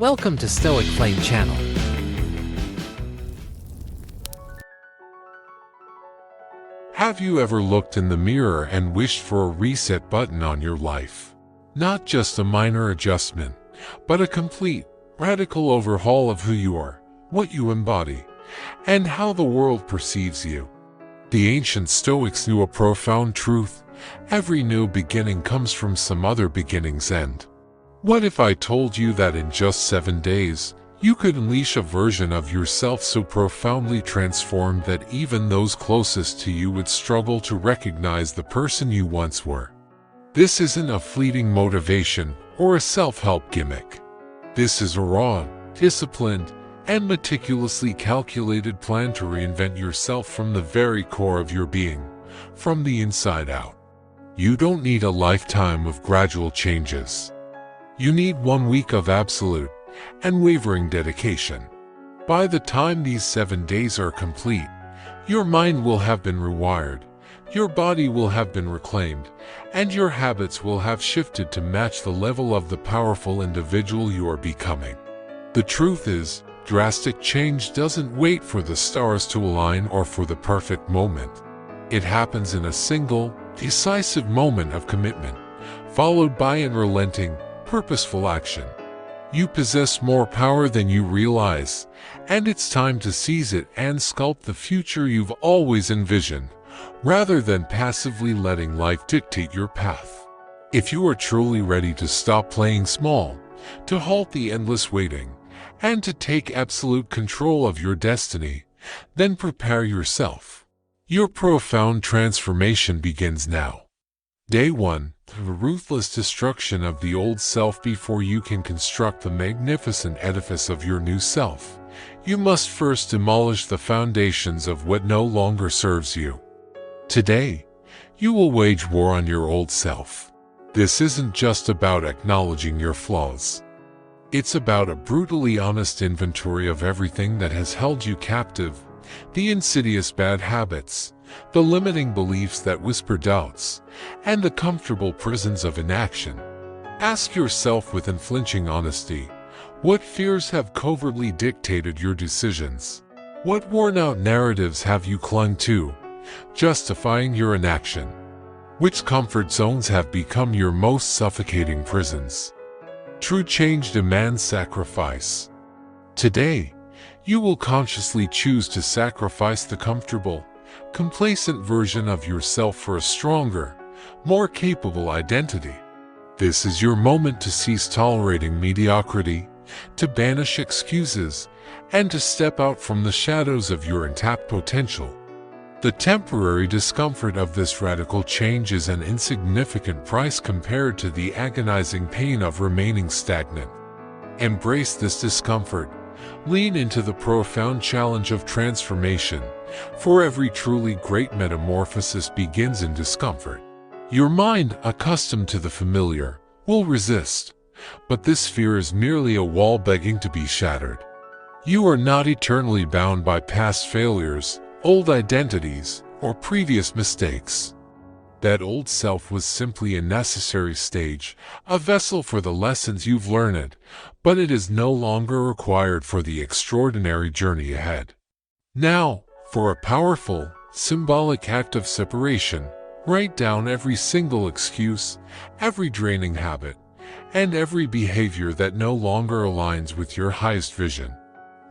Welcome to Stoic Flame channel. Have you ever looked in the mirror and wished for a reset button on your life? Not just a minor adjustment, but a complete, radical overhaul of who you are, what you embody, and how the world perceives you. The ancient Stoics knew a profound truth: every new beginning comes from some other beginning's end. What if I told you that in just 7 days, you could unleash a version of yourself so profoundly transformed that even those closest to you would struggle to recognize the person you once were? This isn't a fleeting motivation or a self-help gimmick. This is a raw, disciplined, and meticulously calculated plan to reinvent yourself from the very core of your being, from the inside out. You don't need a lifetime of gradual changes. You need 1 week of absolute, unwavering dedication. By the time these 7 days are complete, your mind will have been rewired, your body will have been reclaimed, and your habits will have shifted to match the level of the powerful individual you are becoming. The truth is, drastic change doesn't wait for the stars to align or for the perfect moment. It happens in a single, decisive moment of commitment, followed by an unrelenting, purposeful action. You possess more power than you realize, and it's time to seize it and sculpt the future you've always envisioned, rather than passively letting life dictate your path. If you are truly ready to stop playing small, to halt the endless waiting, and to take absolute control of your destiny, then prepare yourself. Your profound transformation begins now. Day 1. The ruthless destruction of the old self. Before you can construct the magnificent edifice of your new self, you must first demolish the foundations of what no longer serves you. Today, you will wage war on your old self. This isn't just about acknowledging your flaws. It's about a brutally honest inventory of everything that has held you captive, the insidious bad habits, the limiting beliefs that whisper doubts, and the comfortable prisons of inaction. Ask yourself with unflinching honesty, what fears have covertly dictated your decisions? What worn-out narratives have you clung to, justifying your inaction? Which comfort zones have become your most suffocating prisons? True change demands sacrifice. Today, you will consciously choose to sacrifice the comfortable, complacent version of yourself for a stronger, more capable identity. This is your moment to cease tolerating mediocrity, to banish excuses, and to step out from the shadows of your untapped potential. The temporary discomfort of this radical change is an insignificant price compared to the agonizing pain of remaining stagnant. Embrace this discomfort. Lean into the profound challenge of transformation, for every truly great metamorphosis begins in discomfort. Your mind, accustomed to the familiar, will resist, but this fear is merely a wall begging to be shattered. You are not eternally bound by past failures, old identities, or previous mistakes. That old self was simply a necessary stage, a vessel for the lessons you've learned, but it is no longer required for the extraordinary journey ahead. Now, for a powerful, symbolic act of separation, write down every single excuse, every draining habit, and every behavior that no longer aligns with your highest vision.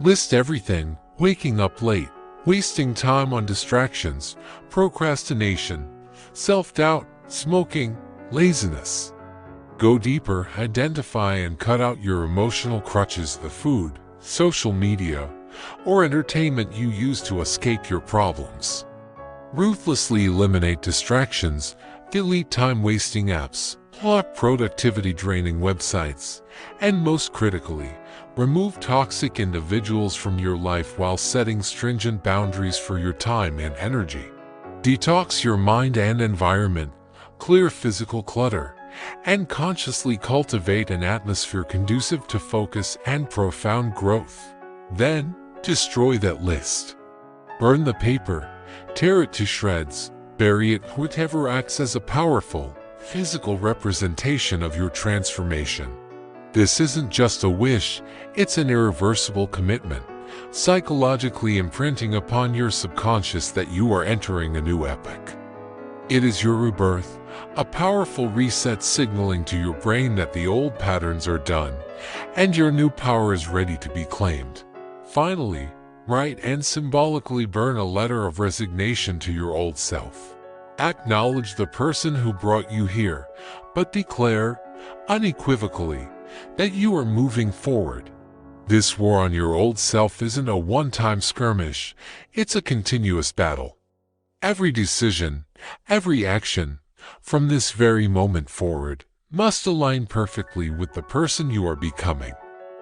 List everything: waking up late, wasting time on distractions, procrastination, self-doubt, smoking, laziness. Go deeper, identify and cut out your emotional crutches: the food, social media, or entertainment you use to escape your problems. Ruthlessly eliminate distractions, delete time-wasting apps, block productivity-draining websites, and most critically, remove toxic individuals from your life while setting stringent boundaries for your time and energy. Detox your mind and environment, clear physical clutter, and consciously cultivate an atmosphere conducive to focus and profound growth. Then, destroy that list. Burn the paper, tear it to shreds, bury it, whatever acts as a powerful, physical representation of your transformation. This isn't just a wish, it's an irreversible commitment, psychologically imprinting upon your subconscious that you are entering a new epoch. It is your rebirth, a powerful reset signaling to your brain that the old patterns are done, and your new power is ready to be claimed. Finally, write and symbolically burn a letter of resignation to your old self. Acknowledge the person who brought you here, but declare, unequivocally, that you are moving forward. This war on your old self isn't a one-time skirmish, it's a continuous battle. Every decision, every action, from this very moment forward, must align perfectly with the person you are becoming.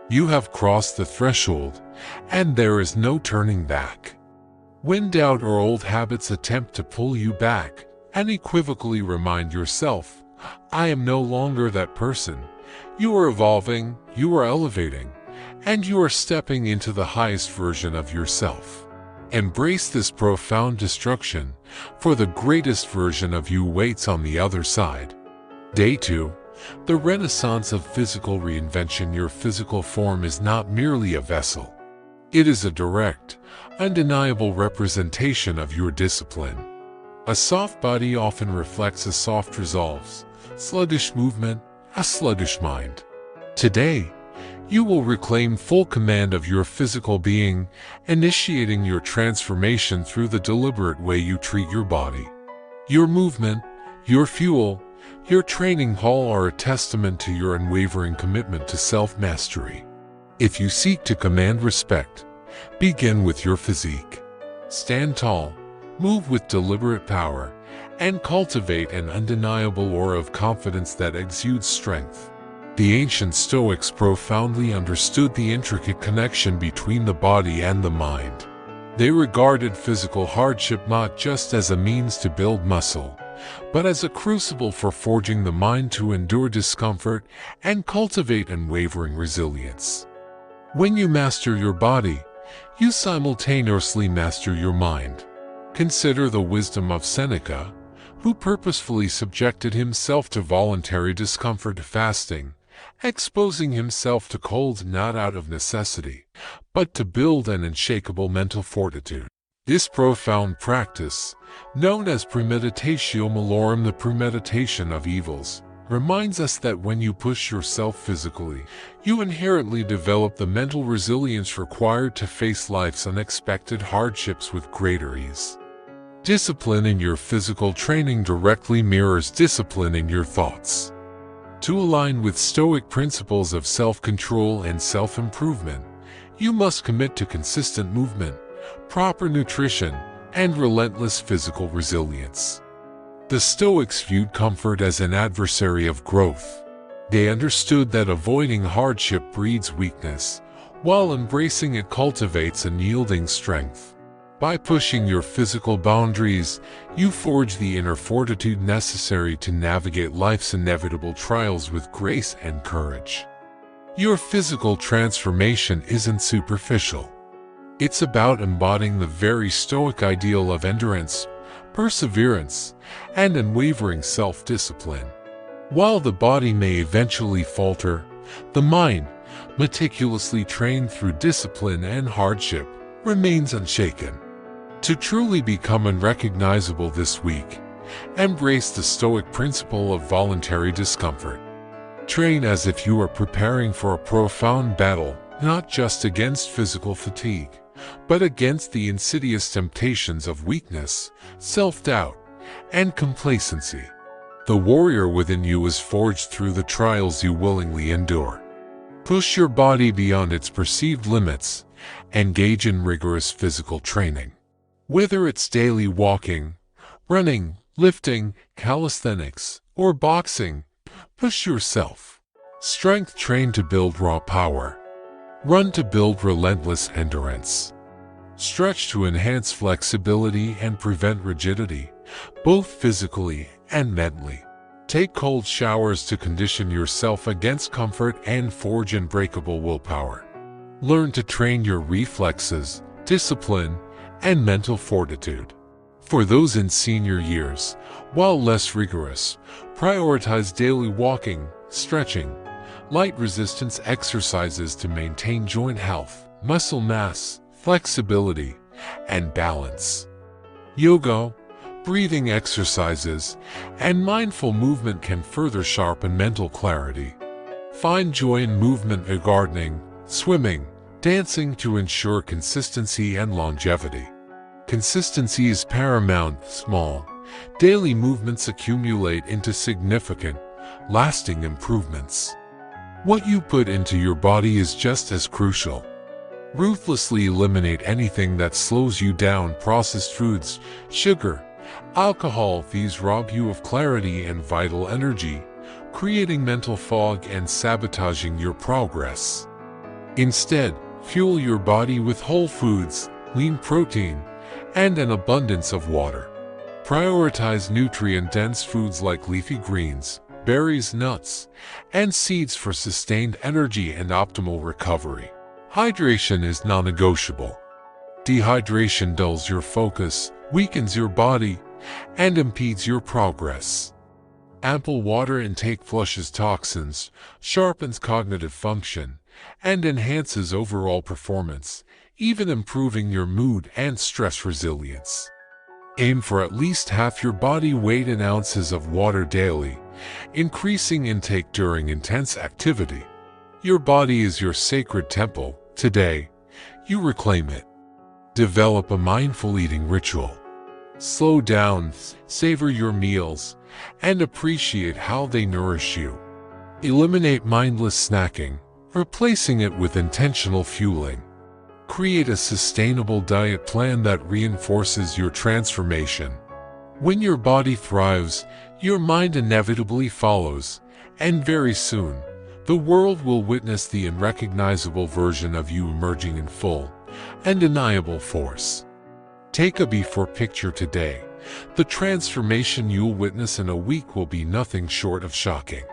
You have crossed the threshold, and there is no turning back. When doubt or old habits attempt to pull you back, unequivocally remind yourself, I am no longer that person. You are evolving, you are elevating, and you are stepping into the highest version of yourself. Embrace this profound destruction, for the greatest version of you waits on the other side. Day 2. The Renaissance of Physical Reinvention. Your physical form is not merely a vessel. It is a direct, undeniable representation of your discipline. A soft body often reflects a soft resolve, sluggish movement, a sluggish mind. Today, you will reclaim full command of your physical being, initiating your transformation through the deliberate way you treat your body. Your movement, your fuel, your training hall are a testament to your unwavering commitment to self-mastery. If you seek to command respect, begin with your physique. Stand tall, move with deliberate power, and cultivate an undeniable aura of confidence that exudes strength. The ancient Stoics profoundly understood the intricate connection between the body and the mind. They regarded physical hardship not just as a means to build muscle, but as a crucible for forging the mind to endure discomfort and cultivate unwavering resilience. When you master your body, you simultaneously master your mind. Consider the wisdom of Seneca, who purposefully subjected himself to voluntary discomfort fasting, exposing himself to cold not out of necessity, but to build an unshakable mental fortitude. This profound practice, known as premeditatio malorum, the premeditation of evils, reminds us that when you push yourself physically, you inherently develop the mental resilience required to face life's unexpected hardships with greater ease. Discipline in your physical training directly mirrors discipline in your thoughts. To align with Stoic principles of self-control and self-improvement, you must commit to consistent movement, proper nutrition, and relentless physical resilience. The Stoics viewed comfort as an adversary of growth. They understood that avoiding hardship breeds weakness, while embracing it cultivates unyielding strength. By pushing your physical boundaries, you forge the inner fortitude necessary to navigate life's inevitable trials with grace and courage. Your physical transformation isn't superficial. It's about embodying the very Stoic ideal of endurance, perseverance, and unwavering self-discipline. While the body may eventually falter, the mind, meticulously trained through discipline and hardship, remains unshaken. To truly become unrecognizable this week, embrace the Stoic principle of voluntary discomfort. Train as if you are preparing for a profound battle, not just against physical fatigue, but against the insidious temptations of weakness, self-doubt, and complacency. The warrior within you is forged through the trials you willingly endure. Push your body beyond its perceived limits, engage in rigorous physical training. Whether it's daily walking, running, lifting, calisthenics, or boxing, push yourself. Strength train to build raw power. Run to build relentless endurance. Stretch to enhance flexibility and prevent rigidity, both physically and mentally. Take cold showers to condition yourself against comfort and forge unbreakable willpower. Learn to train your reflexes, discipline, and mental fortitude. For those in senior years, while less rigorous, prioritize daily walking, stretching, Light resistance exercises to maintain joint health, muscle mass, flexibility, and balance. Yoga, breathing exercises, and mindful movement can further sharpen mental clarity. Find joy in movement or gardening, swimming, dancing to ensure consistency and longevity. Consistency is paramount. Small, daily movements accumulate into significant, lasting improvements. What you put into your body is just as crucial. Ruthlessly eliminate anything that slows you down. Processed foods, sugar, alcohol. These rob you of clarity and vital energy, creating mental fog and sabotaging your progress. Instead, fuel your body with whole foods, lean protein, and an abundance of water. Prioritize nutrient-dense foods like leafy greens, berries, nuts, and seeds for sustained energy and optimal recovery. Hydration is non-negotiable. Dehydration dulls your focus, weakens your body, and impedes your progress. Ample water intake flushes toxins, sharpens cognitive function, and enhances overall performance, even improving your mood and stress resilience. Aim for at least half your body weight in ounces of water daily, increasing intake during intense activity. Your body is your sacred temple. Today, you reclaim it. Develop a mindful eating ritual. Slow down, savor your meals, and appreciate how they nourish you. Eliminate mindless snacking, replacing it with intentional fueling. Create a sustainable diet plan that reinforces your transformation. When your body thrives, your mind inevitably follows, and very soon, the world will witness the unrecognizable version of you emerging in full, undeniable force. Take a before picture today. The transformation you'll witness in a week will be nothing short of shocking.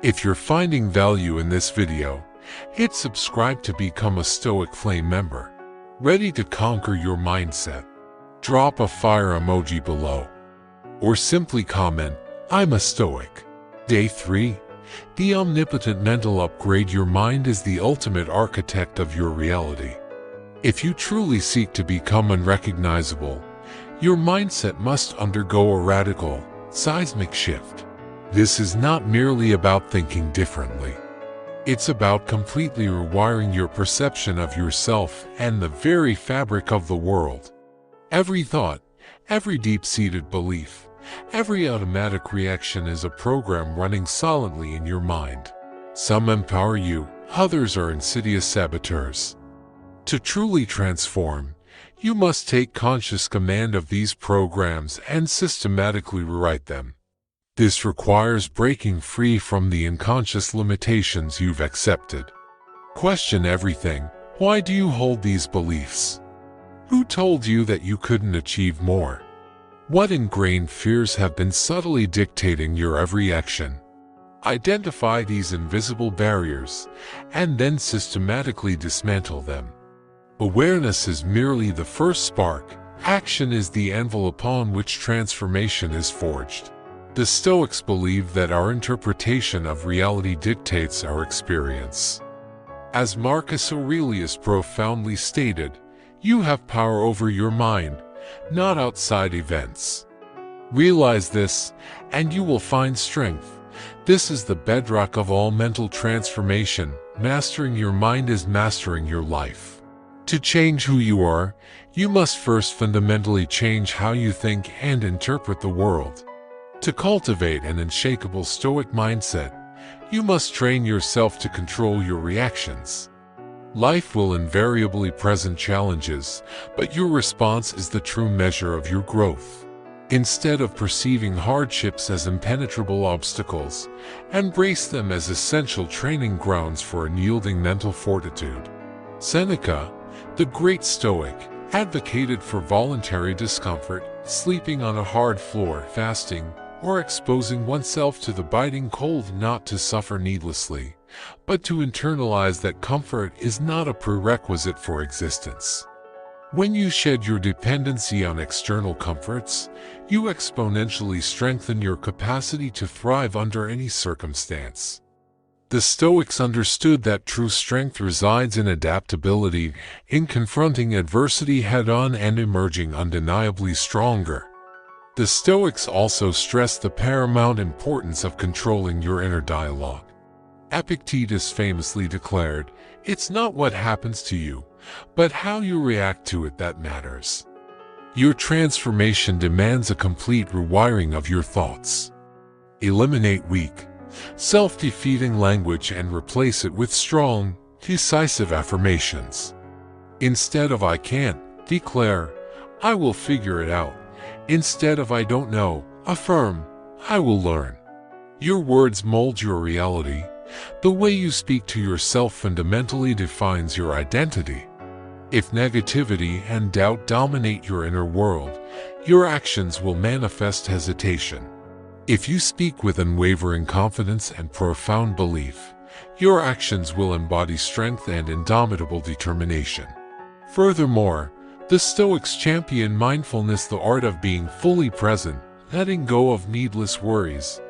If you're finding value in this video, hit subscribe to become a Stoic Flame member. Ready to conquer your mindset? Drop a fire emoji below. Or simply comment, I'm a Stoic. Day 3. The Omnipotent Mental Upgrade. Your mind is the ultimate architect of your reality. If you truly seek to become unrecognizable, your mindset must undergo a radical, seismic shift. This is not merely about thinking differently. It's about completely rewiring your perception of yourself and the very fabric of the world. Every thought, every deep-seated belief, every automatic reaction is a program running silently in your mind. Some empower you, others are insidious saboteurs. To truly transform, you must take conscious command of these programs and systematically rewrite them. This requires breaking free from the unconscious limitations you've accepted. Question everything. Why do you hold these beliefs? Who told you that you couldn't achieve more? What ingrained fears have been subtly dictating your every action? Identify these invisible barriers, and then systematically dismantle them. Awareness is merely the first spark. Action is the anvil upon which transformation is forged. The Stoics believe that our interpretation of reality dictates our experience. As Marcus Aurelius profoundly stated, you have power over your mind, not outside events. Realize this, and you will find strength. This is the bedrock of all mental transformation. Mastering your mind is mastering your life. To change who you are, you must first fundamentally change how you think and interpret the world. To cultivate an unshakable Stoic mindset, you must train yourself to control your reactions. Life will invariably present challenges, but your response is the true measure of your growth. Instead of perceiving hardships as impenetrable obstacles, embrace them as essential training grounds for unyielding mental fortitude. Seneca, the great Stoic, advocated for voluntary discomfort, sleeping on a hard floor, fasting, or exposing oneself to the biting cold, not to suffer needlessly, but to internalize that comfort is not a prerequisite for existence. When you shed your dependency on external comforts, you exponentially strengthen your capacity to thrive under any circumstance. The Stoics understood that true strength resides in adaptability, in confronting adversity head-on and emerging undeniably stronger. The Stoics also stressed the paramount importance of controlling your inner dialogue. Epictetus famously declared, "It's not what happens to you, but how you react to it that matters." Your transformation demands a complete rewiring of your thoughts. Eliminate weak, self-defeating language and replace it with strong, decisive affirmations. Instead of "I can't," declare, "I will figure it out." Instead of "I don't know," affirm, "I will learn." Your words mold your reality. The way you speak to yourself fundamentally defines your identity. If negativity and doubt dominate your inner world, your actions will manifest hesitation. If you speak with unwavering confidence and profound belief, your actions will embody strength and indomitable determination. Furthermore, the Stoics champion mindfulness, the art of being fully present, letting go of needless worries,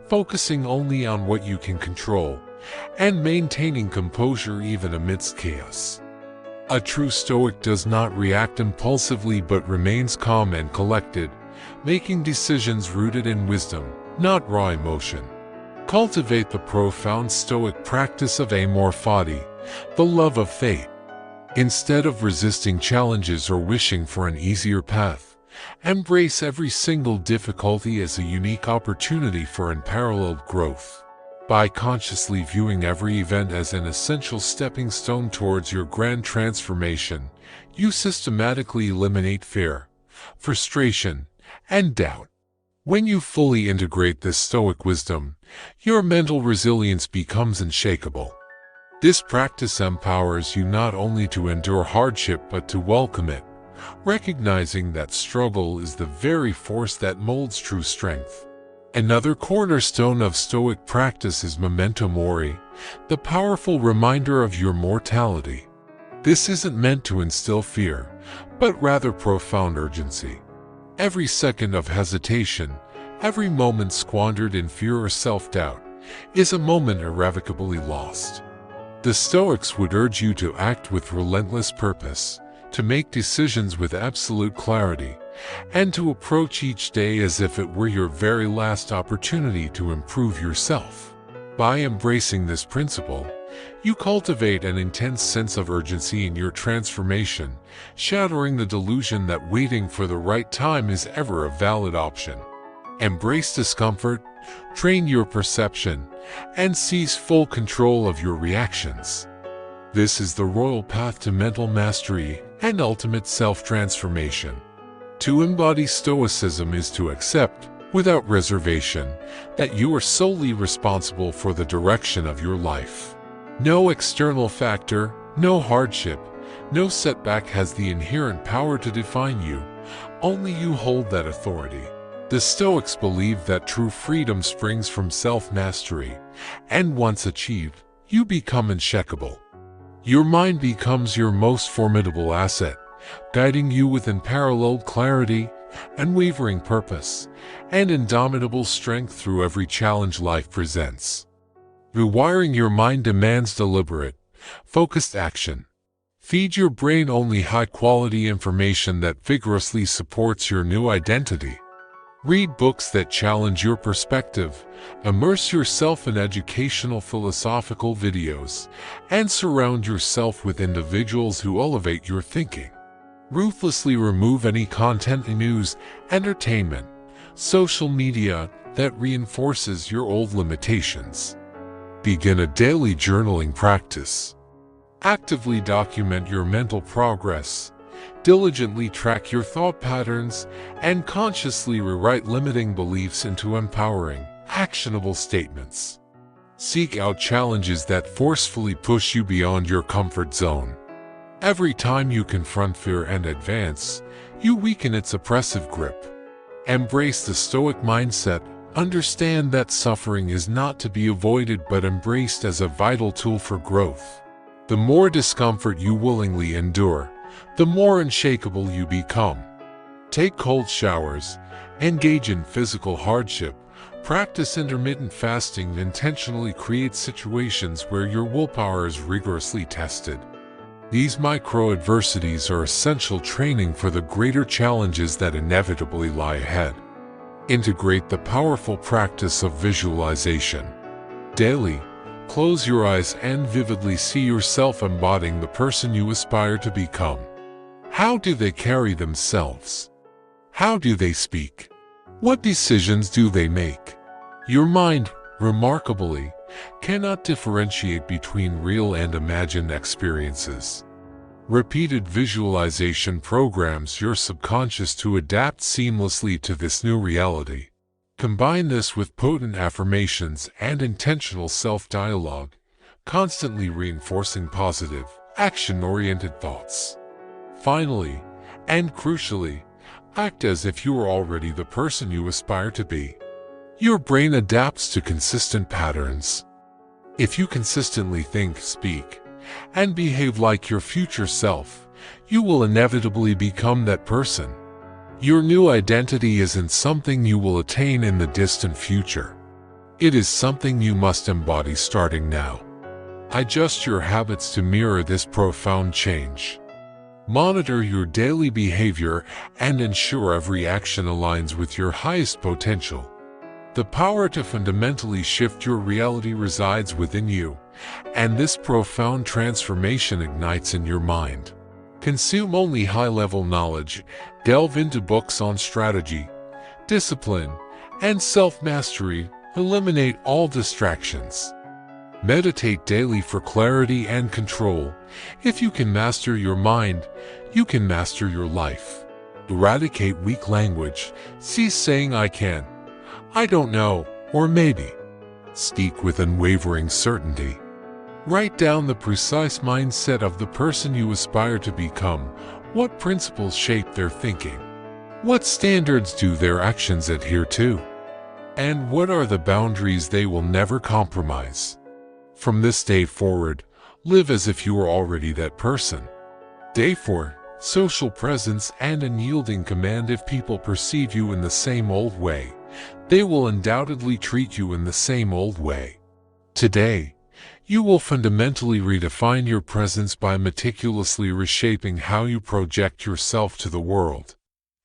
focusing only on what you can control, and maintaining composure even amidst chaos. A true Stoic does not react impulsively but remains calm and collected, making decisions rooted in wisdom, not raw emotion. Cultivate the profound Stoic practice of amor fati, the love of fate. Instead of resisting challenges or wishing for an easier path, embrace every single difficulty as a unique opportunity for unparalleled growth. By consciously viewing every event as an essential stepping stone towards your grand transformation, you systematically eliminate fear, frustration, and doubt. When you fully integrate this Stoic wisdom, your mental resilience becomes unshakable. This practice empowers you not only to endure hardship but to welcome it, recognizing that struggle is the very force that molds true strength. Another cornerstone of Stoic practice is memento mori, the powerful reminder of your mortality. This isn't meant to instill fear, but rather profound urgency. Every second of hesitation, every moment squandered in fear or self-doubt, is a moment irrevocably lost. The Stoics would urge you to act with relentless purpose, to make decisions with absolute clarity, and to approach each day as if it were your very last opportunity to improve yourself. By embracing this principle, you cultivate an intense sense of urgency in your transformation, shattering the delusion that waiting for the right time is ever a valid option. Embrace discomfort, train your perception, and seize full control of your reactions. This is the royal path to mental mastery and ultimate self-transformation. To embody Stoicism is to accept, without reservation, that you are solely responsible for the direction of your life. No external factor, no hardship, no setback has the inherent power to define you. Only you hold that authority. The Stoics believe that true freedom springs from self-mastery, and once achieved, you become unshakable. Your mind becomes your most formidable asset, guiding you with unparalleled clarity, unwavering purpose, and indomitable strength through every challenge life presents. Rewiring your mind demands deliberate, focused action. Feed your brain only high-quality information that vigorously supports your new identity. Read books that challenge your perspective, immerse yourself in educational philosophical videos, and surround yourself with individuals who elevate your thinking. Ruthlessly remove any content, news, entertainment, social media that reinforces your old limitations. Begin a daily journaling practice. Actively document your mental progress, diligently track your thought patterns, and consciously rewrite limiting beliefs into empowering, actionable statements. Seek out challenges that forcefully push you beyond your comfort zone. Every time you confront fear and advance, you weaken its oppressive grip. Embrace the Stoic mindset. Understand that suffering is not to be avoided but embraced as a vital tool for growth. The more discomfort you willingly endure, the more unshakable you become. Take cold showers, engage in physical hardship, Practice intermittent fasting to intentionally create situations where your willpower is rigorously tested. These micro-adversities are essential training for the greater challenges that inevitably lie ahead. Integrate the powerful practice of visualization. Daily, close your eyes and vividly see yourself embodying the person you aspire to become. How do they carry themselves? How do they speak? What decisions do they make? Your mind, remarkably, cannot differentiate between real and imagined experiences. Repeated visualization programs your subconscious to adapt seamlessly to this new reality. Combine this with potent affirmations and intentional self-dialogue, constantly reinforcing positive, action-oriented thoughts. Finally, and crucially, act as if you are already the person you aspire to be. Your brain adapts to consistent patterns. If you consistently think, speak, and behave like your future self, you will inevitably become that person. Your new identity isn't something you will attain in the distant future. It is something you must embody starting now. Adjust your habits to mirror this profound change. Monitor your daily behavior and ensure every action aligns with your highest potential. The power to fundamentally shift your reality resides within you, and this profound transformation ignites in your mind. Consume only high-level knowledge, delve into books on strategy, discipline, and self-mastery, eliminate all distractions. Meditate daily for clarity and control. If you can master your mind, you can master your life. Eradicate weak language. Cease saying I can, I don't know, or maybe. Speak with unwavering certainty. Write down the precise mindset of the person you aspire to become. What principles shape their thinking? What standards do their actions adhere to? And what are the boundaries they will never compromise? From this day forward, live as if you are already that person. Day 4. Social presence and unyielding command. If people perceive you in the same old way, they will undoubtedly treat you in the same old way. Today, you will fundamentally redefine your presence by meticulously reshaping how you project yourself to the world.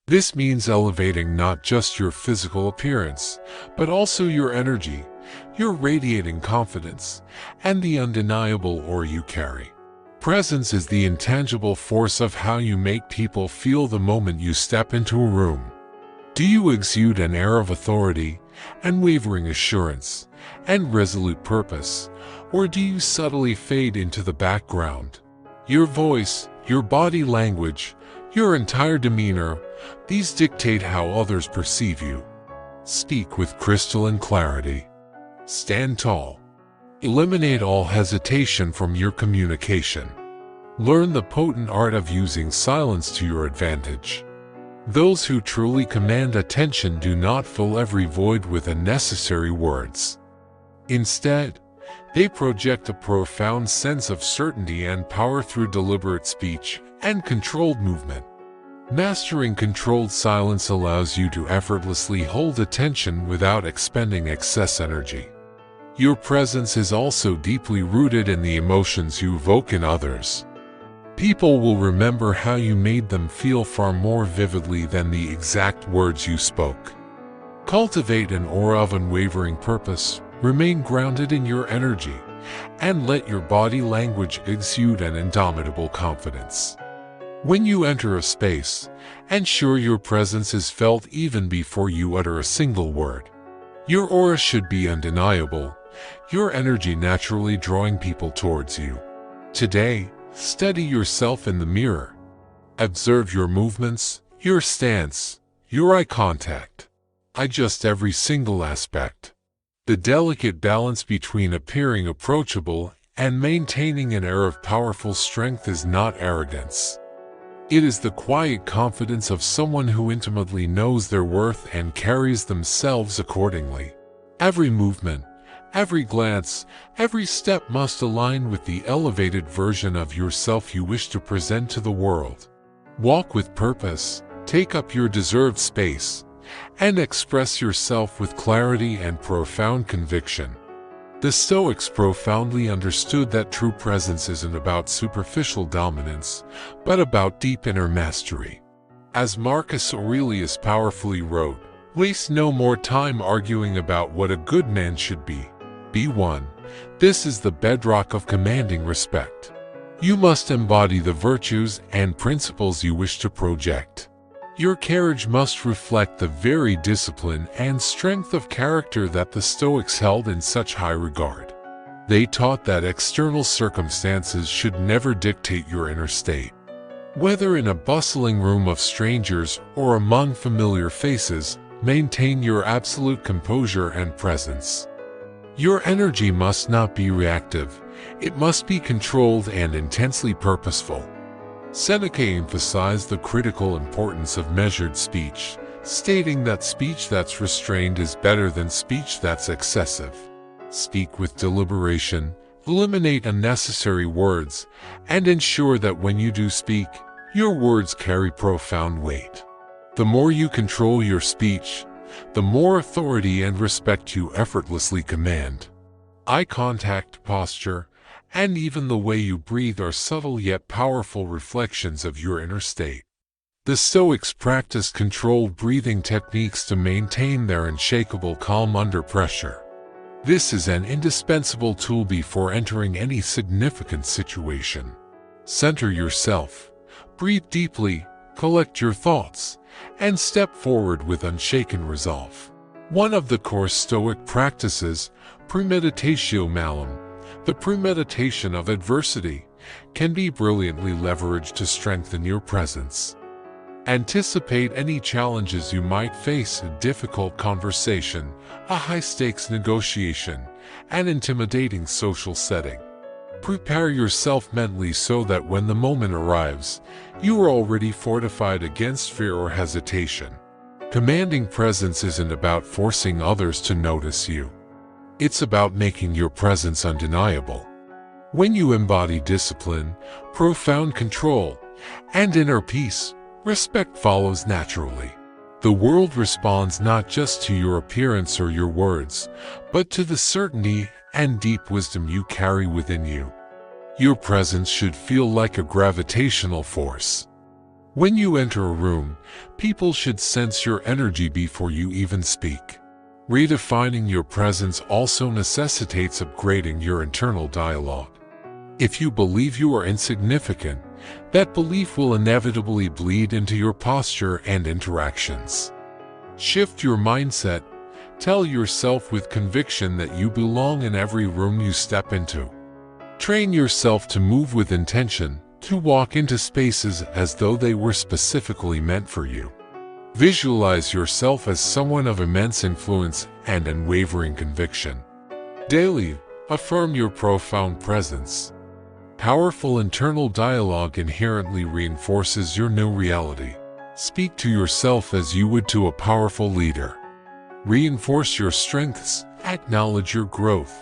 This means elevating not just your physical appearance, but also your energy, your radiating confidence, and the undeniable aura you carry. Presence is the intangible force of how you make people feel the moment you step into a room. Do you exude an air of authority, unwavering assurance, and resolute purpose, or do you subtly fade into the background? Your voice, your body language, your entire demeanor, these dictate how others perceive you. Speak with crystalline clarity. Stand tall. Eliminate all hesitation from your communication. Learn the potent art of using silence to your advantage. Those who truly command attention do not fill every void with unnecessary words. Instead, they project a profound sense of certainty and power through deliberate speech and controlled movement. Mastering controlled silence allows you to effortlessly hold attention without expending excess energy. Your presence is also deeply rooted in the emotions you evoke in others. People will remember how you made them feel far more vividly than the exact words you spoke. Cultivate an aura of unwavering purpose, remain grounded in your energy, and let your body language exude an indomitable confidence. When you enter a space, ensure your presence is felt even before you utter a single word. Your aura should be undeniable, your energy naturally drawing people towards you. Today, study yourself in the mirror. Observe your movements, your stance, your eye contact. Adjust every single aspect. The delicate balance between appearing approachable and maintaining an air of powerful strength is not arrogance. It is the quiet confidence of someone who intimately knows their worth and carries themselves accordingly. Every movement, every glance, every step must align with the elevated version of yourself you wish to present to the world. Walk with purpose, take up your deserved space, and express yourself with clarity and profound conviction. The Stoics profoundly understood that true presence isn't about superficial dominance, but about deep inner mastery. As Marcus Aurelius powerfully wrote, "Waste no more time arguing about what a good man should be. Be one." This is the bedrock of commanding respect. You must embody the virtues and principles you wish to project. Your carriage must reflect the very discipline and strength of character that the Stoics held in such high regard. They taught that external circumstances should never dictate your inner state. Whether in a bustling room of strangers or among familiar faces, maintain your absolute composure and presence. Your energy must not be reactive. It must be controlled and intensely purposeful. Seneca emphasized the critical importance of measured speech, stating that speech that's restrained is better than speech that's excessive. Speak with deliberation, eliminate unnecessary words, and ensure that when you do speak, your words carry profound weight. The more you control your speech, the more authority and respect you effortlessly command. Eye contact, posture, and even the way you breathe are subtle yet powerful reflections of your inner state. The Stoics practiced controlled breathing techniques to maintain their unshakable calm under pressure. This is an indispensable tool before entering any significant situation. Center yourself, breathe deeply, collect your thoughts, and step forward with unshaken resolve. One of the core Stoic practices, premeditatio malum, the premeditation of adversity, can be brilliantly leveraged to strengthen your presence. Anticipate any challenges you might face: a difficult conversation, a high-stakes negotiation, an intimidating social setting. Prepare yourself mentally so that when the moment arrives, you are already fortified against fear or hesitation. Commanding presence isn't about forcing others to notice you. It's about making your presence undeniable. When you embody discipline, profound control, and inner peace, respect follows naturally. The world responds not just to your appearance or your words, but to the certainty and deep wisdom you carry within you. Your presence should feel like a gravitational force. When you enter a room, people should sense your energy before you even speak. Redefining your presence also necessitates upgrading your internal dialogue. If you believe you are insignificant, that belief will inevitably bleed into your posture and interactions. Shift your mindset. Tell yourself with conviction that you belong in every room you step into. Train yourself to move with intention, to walk into spaces as though they were specifically meant for you. Visualize yourself as someone of immense influence and unwavering conviction. Daily, affirm your profound presence. Powerful internal dialogue inherently reinforces your new reality. Speak to yourself as you would to a powerful leader. Reinforce your strengths, acknowledge your growth,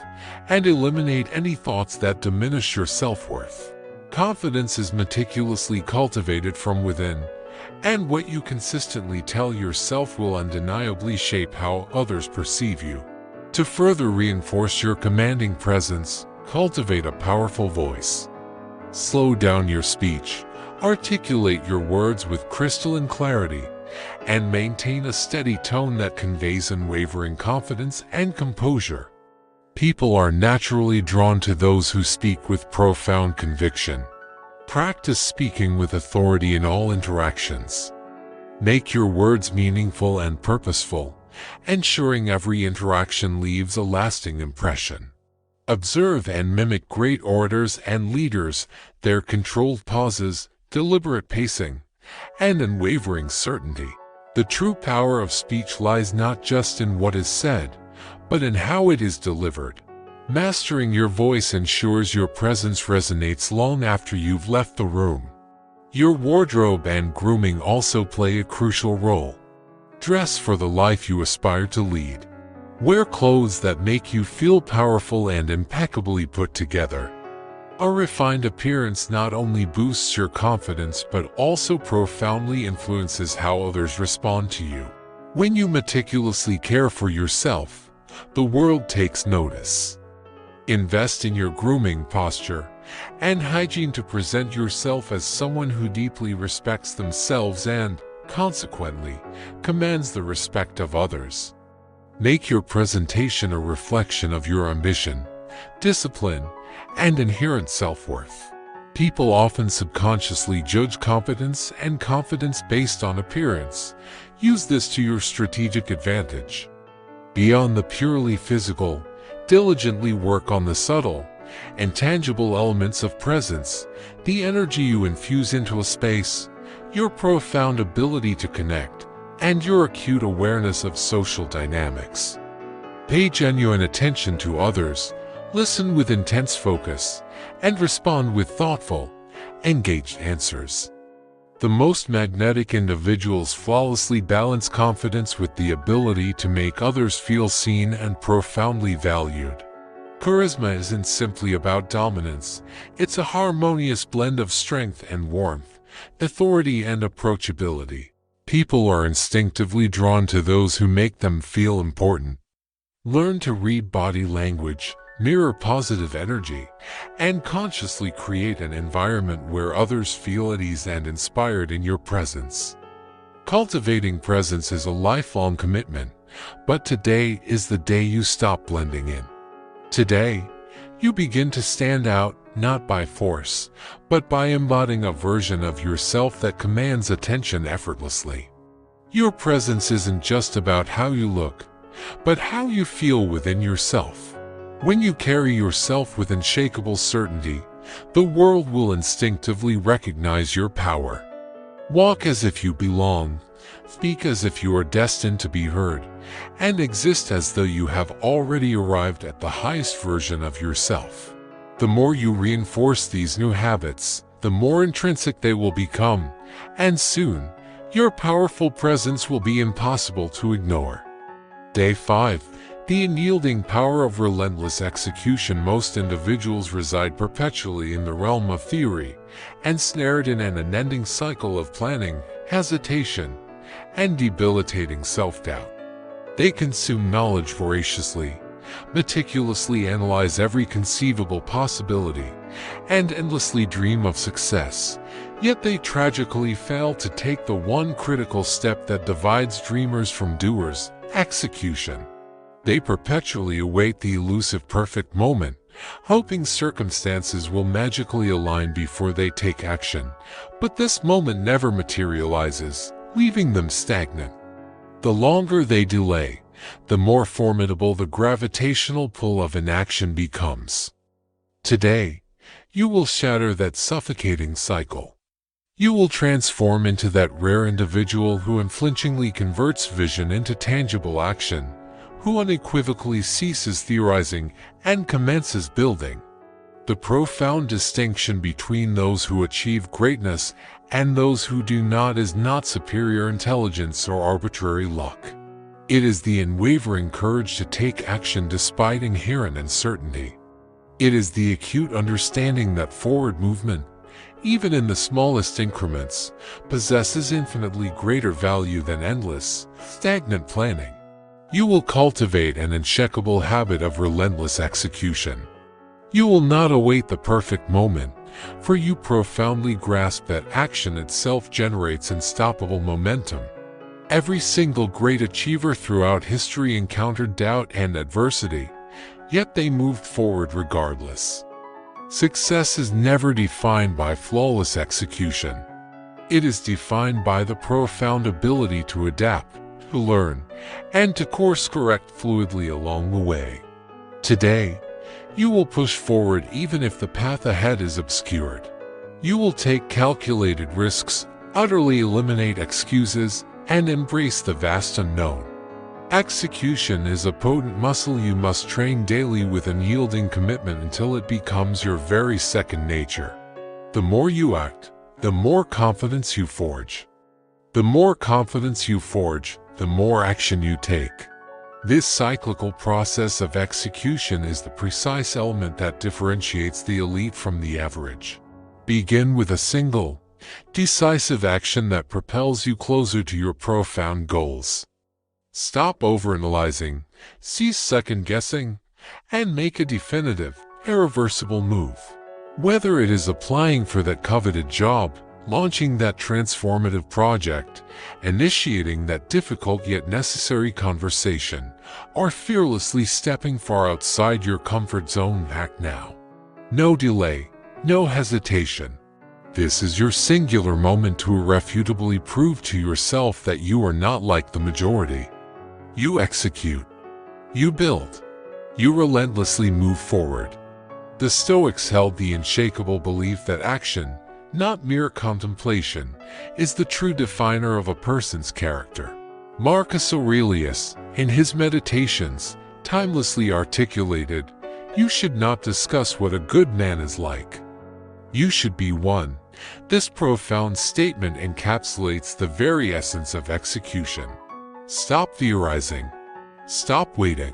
and eliminate any thoughts that diminish your self-worth. Confidence is meticulously cultivated from within, and what you consistently tell yourself will undeniably shape how others perceive you. To further reinforce your commanding presence, cultivate a powerful voice. Slow down your speech, articulate your words with crystalline clarity, and maintain a steady tone that conveys unwavering confidence and composure. People are naturally drawn to those who speak with profound conviction. Practice speaking with authority in all interactions. Make your words meaningful and purposeful, ensuring every interaction leaves a lasting impression. Observe and mimic great orators and leaders, their controlled pauses, deliberate pacing, and unwavering certainty. The true power of speech lies not just in what is said, but in how it is delivered. Mastering your voice ensures your presence resonates long after you've left the room. Your wardrobe and grooming also play a crucial role. Dress for the life you aspire to lead. Wear clothes that make you feel powerful and impeccably put together. A refined appearance not only boosts your confidence but also profoundly influences how others respond to you. When you meticulously care for yourself, the world takes notice. Invest in your grooming posture and hygiene to present yourself as someone who deeply respects themselves and, consequently, commands the respect of others. Make your presentation a reflection of your ambition, discipline, and inherent self-worth. People often subconsciously judge competence and confidence based on appearance. Use this to your strategic advantage. Beyond the purely physical, diligently work on the subtle and tangible elements of presence, the energy you infuse into a space, your profound ability to connect, and your acute awareness of social dynamics. Pay genuine attention to others, listen with intense focus, and respond with thoughtful, engaged answers. The most magnetic individuals flawlessly balance confidence with the ability to make others feel seen and profoundly valued. Charisma isn't simply about dominance, it's a harmonious blend of strength and warmth, authority and approachability. People are instinctively drawn to those who make them feel important. Learn to read body language, mirror positive energy, and consciously create an environment where others feel at ease and inspired in your presence. Cultivating presence is a lifelong commitment, but today is the day you stop blending in. Today, you begin to stand out, not by force, but by embodying a version of yourself that commands attention effortlessly. Your presence isn't just about how you look, but how you feel within yourself. When you carry yourself with unshakable certainty, the world will instinctively recognize your power. Walk as if you belong, speak as if you are destined to be heard, and exist as though you have already arrived at the highest version of yourself. The more you reinforce these new habits, the more intrinsic they will become, and soon, your powerful presence will be impossible to ignore. Day 5. The unyielding power of relentless execution. Most individuals reside perpetually in the realm of theory, ensnared in an unending cycle of planning, hesitation, and debilitating self-doubt. They consume knowledge voraciously, meticulously analyze every conceivable possibility, and endlessly dream of success, yet they tragically fail to take the one critical step that divides dreamers from doers: execution. They perpetually await the elusive perfect moment, hoping circumstances will magically align before they take action, but this moment never materializes, leaving them stagnant. The longer they delay, the more formidable the gravitational pull of inaction becomes. Today, you will shatter that suffocating cycle. You will transform into that rare individual who unflinchingly converts vision into tangible action, who unequivocally ceases theorizing and commences building. The profound distinction between those who achieve greatness and those who do not is not superior intelligence or arbitrary luck. It is the unwavering courage to take action despite inherent uncertainty. It is the acute understanding that forward movement, even in the smallest increments, possesses infinitely greater value than endless, stagnant planning. You will cultivate an unshakable habit of relentless execution. You will not await the perfect moment, for you profoundly grasp that action itself generates unstoppable momentum. Every single great achiever throughout history encountered doubt and adversity, yet they moved forward regardless. Success is never defined by flawless execution. It is defined by the profound ability to adapt, to learn, and to course-correct fluidly along the way. Today, you will push forward even if the path ahead is obscured. You will take calculated risks, utterly eliminate excuses, and embrace the vast unknown. Execution is a potent muscle you must train daily with unyielding commitment until it becomes your very second nature. The more you act, the more confidence you forge. The more confidence you forge, the more action you take. This cyclical process of execution is the precise element that differentiates the elite from the average. Begin with a single, decisive action that propels you closer to your profound goals. Stop overanalyzing, cease second-guessing, and make a definitive, irreversible move. Whether it is applying for that coveted job, launching that transformative project, initiating that difficult yet necessary conversation, or fearlessly stepping far outside your comfort zone, act now. No delay, no hesitation. This is your singular moment to irrefutably prove to yourself that you are not like the majority. You execute. You build. You relentlessly move forward. The Stoics held the unshakable belief that action, not mere contemplation, is the true definer of a person's character. Marcus Aurelius, in his Meditations, timelessly articulated, "You should not discuss what a good man is like. You should be one." This profound statement encapsulates the very essence of execution. Stop theorizing. Stop waiting.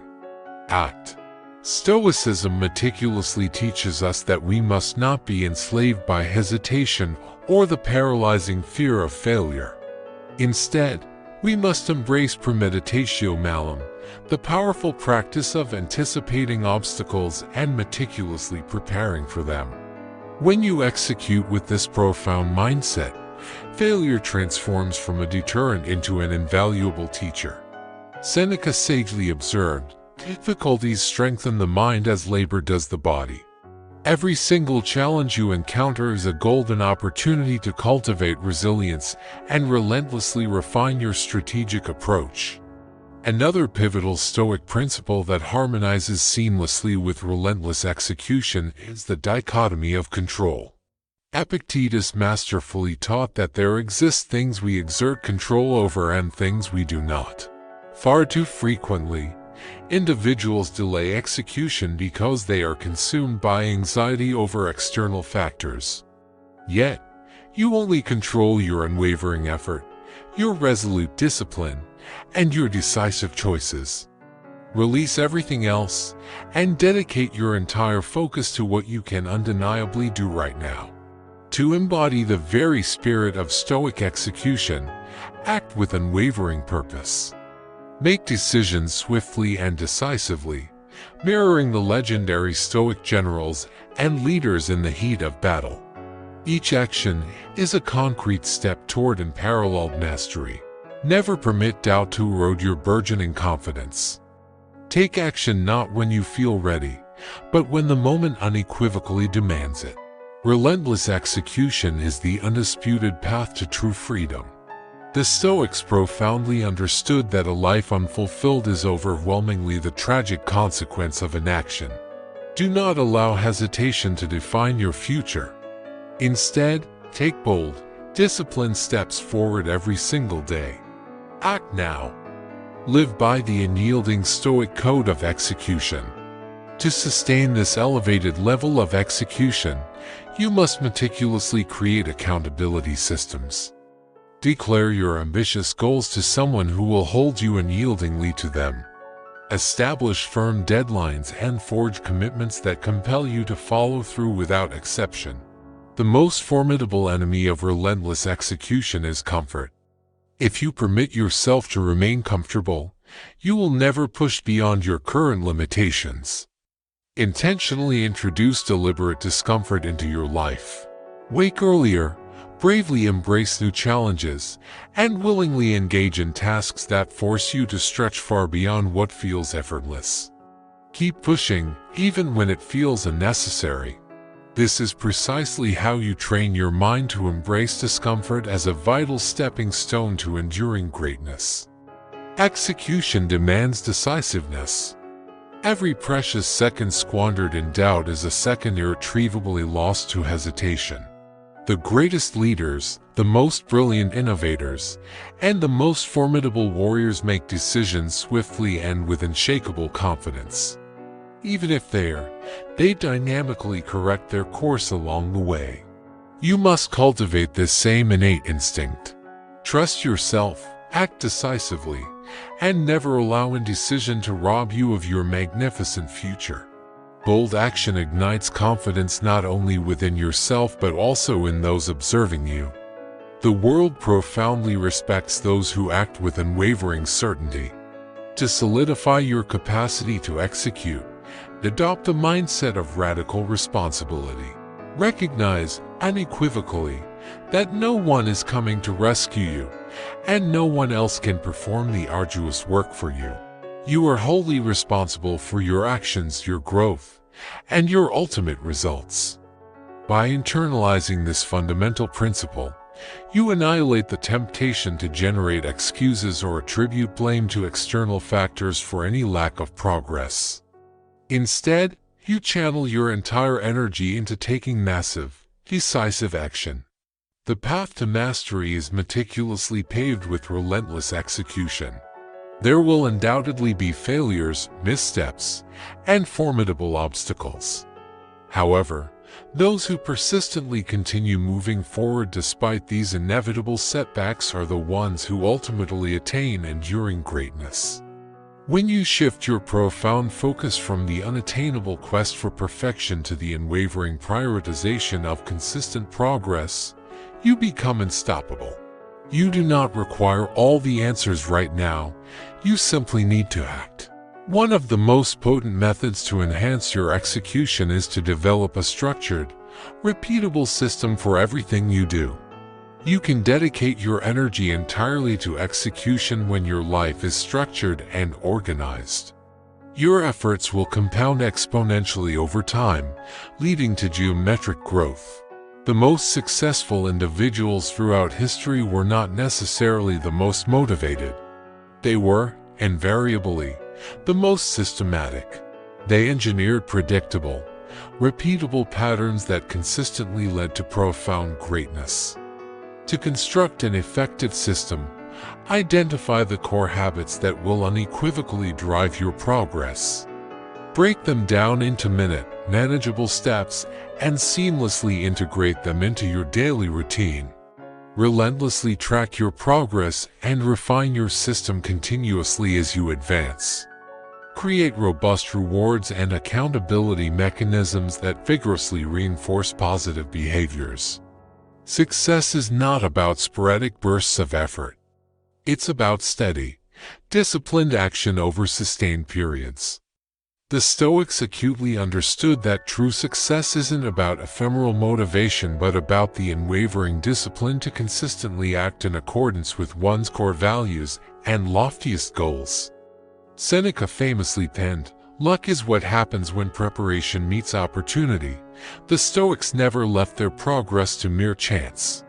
Act. Stoicism meticulously teaches us that we must not be enslaved by hesitation or the paralyzing fear of failure. Instead, we must embrace premeditatio malum, the powerful practice of anticipating obstacles and meticulously preparing for them. When you execute with this profound mindset, failure transforms from a deterrent into an invaluable teacher. Seneca sagely observed, "Difficulties strengthen the mind as labor does the body." Every single challenge you encounter is a golden opportunity to cultivate resilience and relentlessly refine your strategic approach. Another pivotal Stoic principle that harmonizes seamlessly with relentless execution is the dichotomy of control. Epictetus masterfully taught that there exist things we exert control over and things we do not. Far too frequently, individuals delay execution because they are consumed by anxiety over external factors. Yet, you only control your unwavering effort, your resolute discipline, and your decisive choices. Release everything else, and dedicate your entire focus to what you can undeniably do right now. To embody the very spirit of Stoic execution, act with unwavering purpose. Make decisions swiftly and decisively, mirroring the legendary Stoic generals and leaders in the heat of battle. Each action is a concrete step toward unparalleled mastery. Never permit doubt to erode your burgeoning confidence. Take action not when you feel ready, but when the moment unequivocally demands it. Relentless execution is the undisputed path to true freedom. The Stoics profoundly understood that a life unfulfilled is overwhelmingly the tragic consequence of inaction. Do not allow hesitation to define your future. Instead, take bold, disciplined steps forward every single day. Act now. Live by the unyielding Stoic code of execution. To sustain this elevated level of execution, you must meticulously create accountability systems. Declare your ambitious goals to someone who will hold you unyieldingly to them. Establish firm deadlines and forge commitments that compel you to follow through without exception. The most formidable enemy of relentless execution is comfort. If you permit yourself to remain comfortable, you will never push beyond your current limitations. Intentionally introduce deliberate discomfort into your life. Wake earlier, bravely embrace new challenges, and willingly engage in tasks that force you to stretch far beyond what feels effortless. Keep pushing, even when it feels unnecessary. This is precisely how you train your mind to embrace discomfort as a vital stepping stone to enduring greatness. Execution demands decisiveness. Every precious second squandered in doubt is a second irretrievably lost to hesitation. The greatest leaders, the most brilliant innovators, and the most formidable warriors make decisions swiftly and with unshakable confidence. Even if they dynamically correct their course along the way. You must cultivate this same innate instinct. Trust yourself, act decisively, and never allow indecision to rob you of your magnificent future. Bold action ignites confidence not only within yourself but also in those observing you. The world profoundly respects those who act with unwavering certainty. To solidify your capacity to execute, adopt a mindset of radical responsibility. Recognize, unequivocally, that no one is coming to rescue you, and no one else can perform the arduous work for you. You are wholly responsible for your actions, your growth, and your ultimate results. By internalizing this fundamental principle, you annihilate the temptation to generate excuses or attribute blame to external factors for any lack of progress. Instead, you channel your entire energy into taking massive, decisive action. The path to mastery is meticulously paved with relentless execution. There will undoubtedly be failures, missteps, and formidable obstacles. However, those who persistently continue moving forward despite these inevitable setbacks are the ones who ultimately attain enduring greatness. When you shift your profound focus from the unattainable quest for perfection to the unwavering prioritization of consistent progress, you become unstoppable. You do not require all the answers right now, you simply need to act. One of the most potent methods to enhance your execution is to develop a structured, repeatable system for everything you do. You can dedicate your energy entirely to execution when your life is structured and organized. Your efforts will compound exponentially over time, leading to geometric growth. The most successful individuals throughout history were not necessarily the most motivated. They were, invariably, the most systematic. They engineered predictable, repeatable patterns that consistently led to profound greatness. To construct an effective system, identify the core habits that will unequivocally drive your progress. Break them down into manageable steps and seamlessly integrate them into your daily routine. Relentlessly track your progress and refine your system continuously as you advance. Create robust rewards and accountability mechanisms that vigorously reinforce positive behaviors. Success is not about sporadic bursts of effort. It's about steady, disciplined action over sustained periods. The Stoics acutely understood that true success isn't about ephemeral motivation but about the unwavering discipline to consistently act in accordance with one's core values and loftiest goals. Seneca famously penned, "Luck is what happens when preparation meets opportunity." The Stoics never left their progress to mere chance.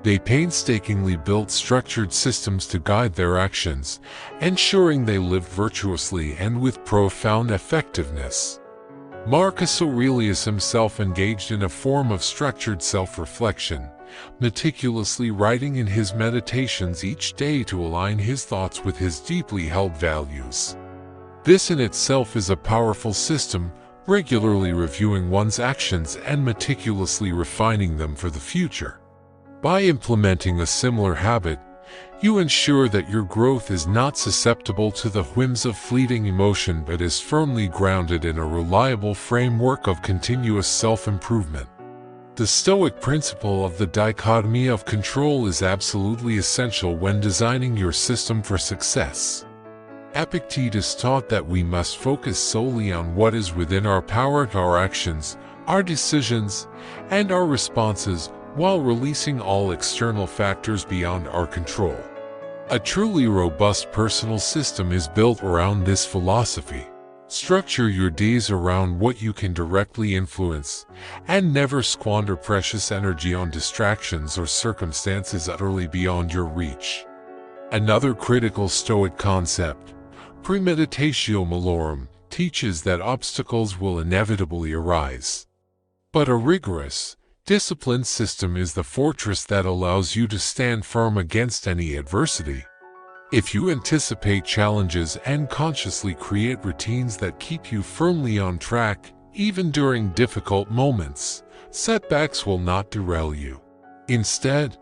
They painstakingly built structured systems to guide their actions, ensuring they lived virtuously and with profound effectiveness. Marcus Aurelius himself engaged in a form of structured self-reflection, meticulously writing in his meditations each day to align his thoughts with his deeply held values. This in itself is a powerful system, regularly reviewing one's actions and meticulously refining them for the future. By implementing a similar habit, you ensure that your growth is not susceptible to the whims of fleeting emotion but is firmly grounded in a reliable framework of continuous self-improvement. The Stoic principle of the dichotomy of control is absolutely essential when designing your system for success. Epictetus taught that we must focus solely on what is within our power, our actions, our decisions, and our responses, while releasing all external factors beyond our control. A truly robust personal system is built around this philosophy. Structure your days around what you can directly influence, and never squander precious energy on distractions or circumstances utterly beyond your reach. Another critical Stoic concept, premeditatio malorum, teaches that obstacles will inevitably arise. But a rigorous, disciplined system is the fortress that allows you to stand firm against any adversity. If you anticipate challenges and consciously create routines that keep you firmly on track, even during difficult moments, setbacks will not derail you. Instead,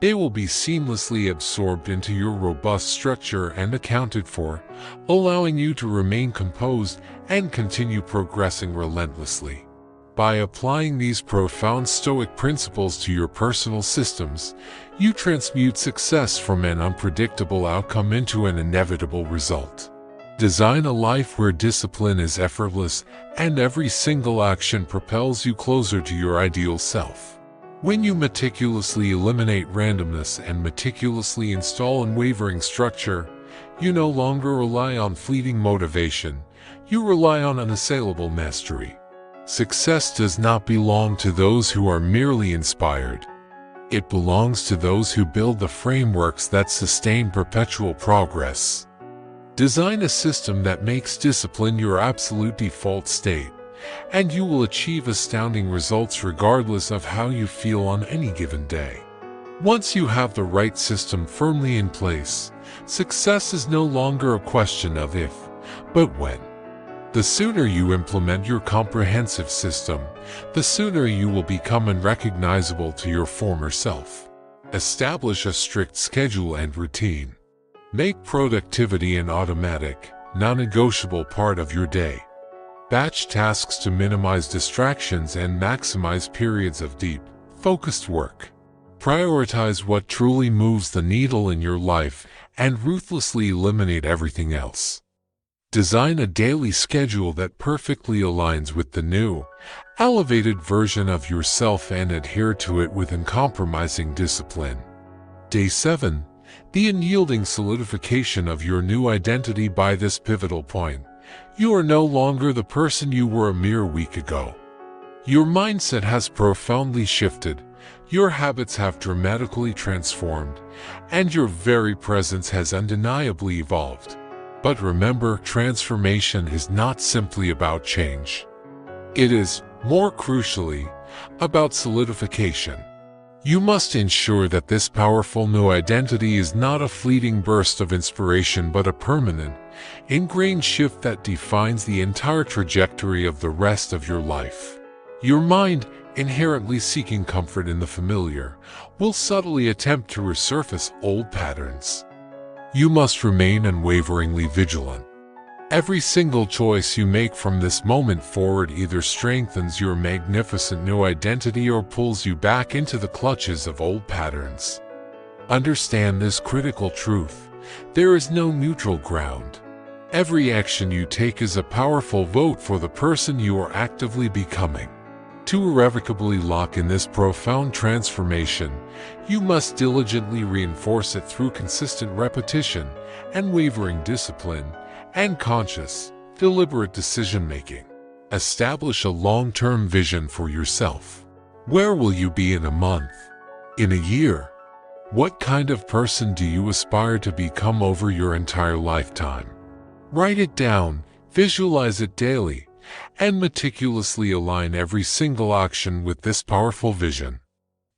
they will be seamlessly absorbed into your robust structure and accounted for, allowing you to remain composed and continue progressing relentlessly. By applying these profound Stoic principles to your personal systems, you transmute success from an unpredictable outcome into an inevitable result. Design a life where discipline is effortless and every single action propels you closer to your ideal self. When you meticulously eliminate randomness and meticulously install unwavering structure, you no longer rely on fleeting motivation, you rely on unassailable mastery. Success does not belong to those who are merely inspired. It belongs to those who build the frameworks that sustain perpetual progress. Design a system that makes discipline your absolute default state, and you will achieve astounding results regardless of how you feel on any given day. Once you have the right system firmly in place, success is no longer a question of if, but when. The sooner you implement your comprehensive system, the sooner you will become unrecognizable to your former self. Establish a strict schedule and routine. Make productivity an automatic, non-negotiable part of your day. Batch tasks to minimize distractions and maximize periods of deep, focused work. Prioritize what truly moves the needle in your life and ruthlessly eliminate everything else. Design a daily schedule that perfectly aligns with the new, elevated version of yourself and adhere to it with uncompromising discipline. Day 7. The unyielding solidification of your new identity. By this pivotal point, you are no longer the person you were a mere week ago. Your mindset has profoundly shifted, your habits have dramatically transformed, and your very presence has undeniably evolved. But remember, transformation is not simply about change. It is, more crucially, about solidification. You must ensure that this powerful new identity is not a fleeting burst of inspiration but a permanent, ingrained shift that defines the entire trajectory of the rest of your life. Your mind, inherently seeking comfort in the familiar, will subtly attempt to resurface old patterns. You must remain unwaveringly vigilant. Every single choice you make from this moment forward either strengthens your magnificent new identity or pulls you back into the clutches of old patterns. Understand this critical truth: there is no neutral ground. Every action you take is a powerful vote for the person you are actively becoming. To irrevocably lock in this profound transformation, you must diligently reinforce it through consistent repetition, unwavering discipline, and conscious, deliberate decision-making. Establish a long-term vision for yourself. Where will you be in a month? In a year? What kind of person do you aspire to become over your entire lifetime? Write it down, visualize it daily, and meticulously align every single action with this powerful vision.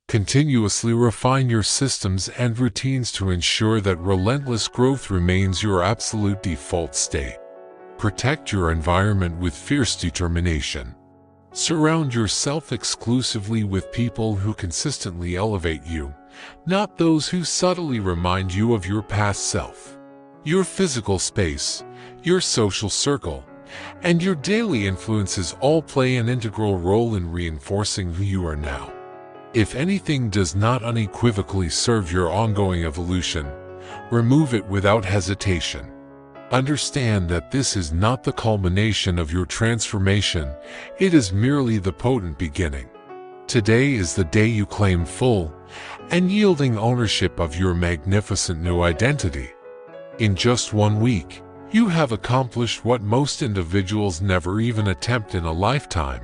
Continuously refine your systems and routines to ensure that relentless growth remains your absolute default state. Protect your environment with fierce determination. Surround yourself exclusively with people who consistently elevate you, not those who subtly remind you of your past self. Your physical space, your social circle, and your daily influences all play an integral role in reinforcing who you are now. If anything does not unequivocally serve your ongoing evolution, remove it without hesitation. Understand that this is not the culmination of your transformation, it is merely the potent beginning. Today is the day you claim full, unyielding ownership of your magnificent new identity. In just 1 week, you have accomplished what most individuals never even attempt in a lifetime.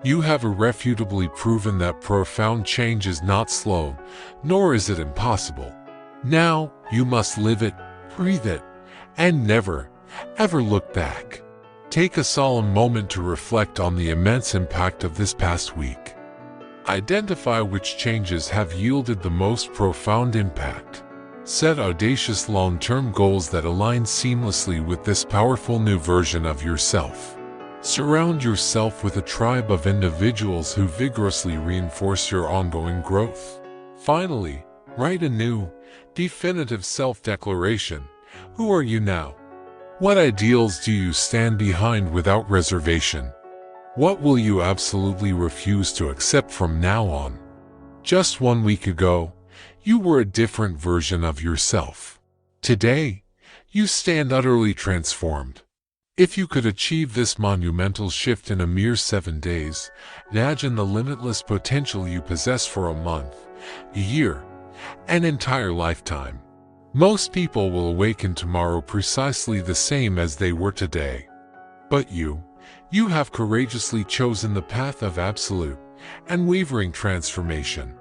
You have irrefutably proven that profound change is not slow, nor is it impossible. Now, you must live it, breathe it, and never, ever look back. Take a solemn moment to reflect on the immense impact of this past week. Identify which changes have yielded the most profound impact. Set audacious long-term goals that align seamlessly with this powerful new version of yourself. Surround yourself with a tribe of individuals who vigorously reinforce your ongoing growth. Finally, write a new, definitive self-declaration. Who are you now? What ideals do you stand behind without reservation? What will you absolutely refuse to accept from now on? Just 1 week ago, you were a different version of yourself. Today, you stand utterly transformed. If you could achieve this monumental shift in a mere 7 days, imagine the limitless potential you possess for a month, a year, an entire lifetime. Most people will awaken tomorrow precisely the same as they were today. But you have courageously chosen the path of absolute, unwavering transformation.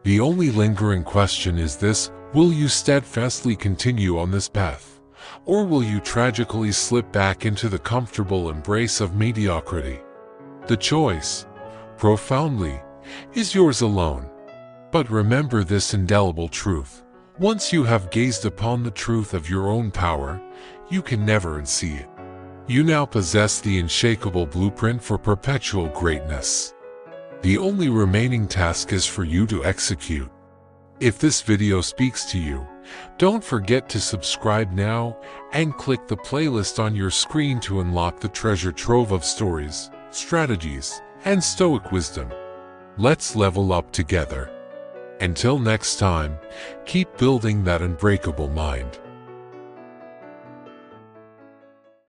The only lingering question is this: will you steadfastly continue on this path, or will you tragically slip back into the comfortable embrace of mediocrity? The choice, profoundly, is yours alone. But remember this indelible truth: once you have gazed upon the truth of your own power, you can never unsee it. You now possess the unshakable blueprint for perpetual greatness. The only remaining task is for you to execute. If this video speaks to you, don't forget to subscribe now and click the playlist on your screen to unlock the treasure trove of stories, strategies, and Stoic wisdom. Let's level up together. Until next time, keep building that unbreakable mind.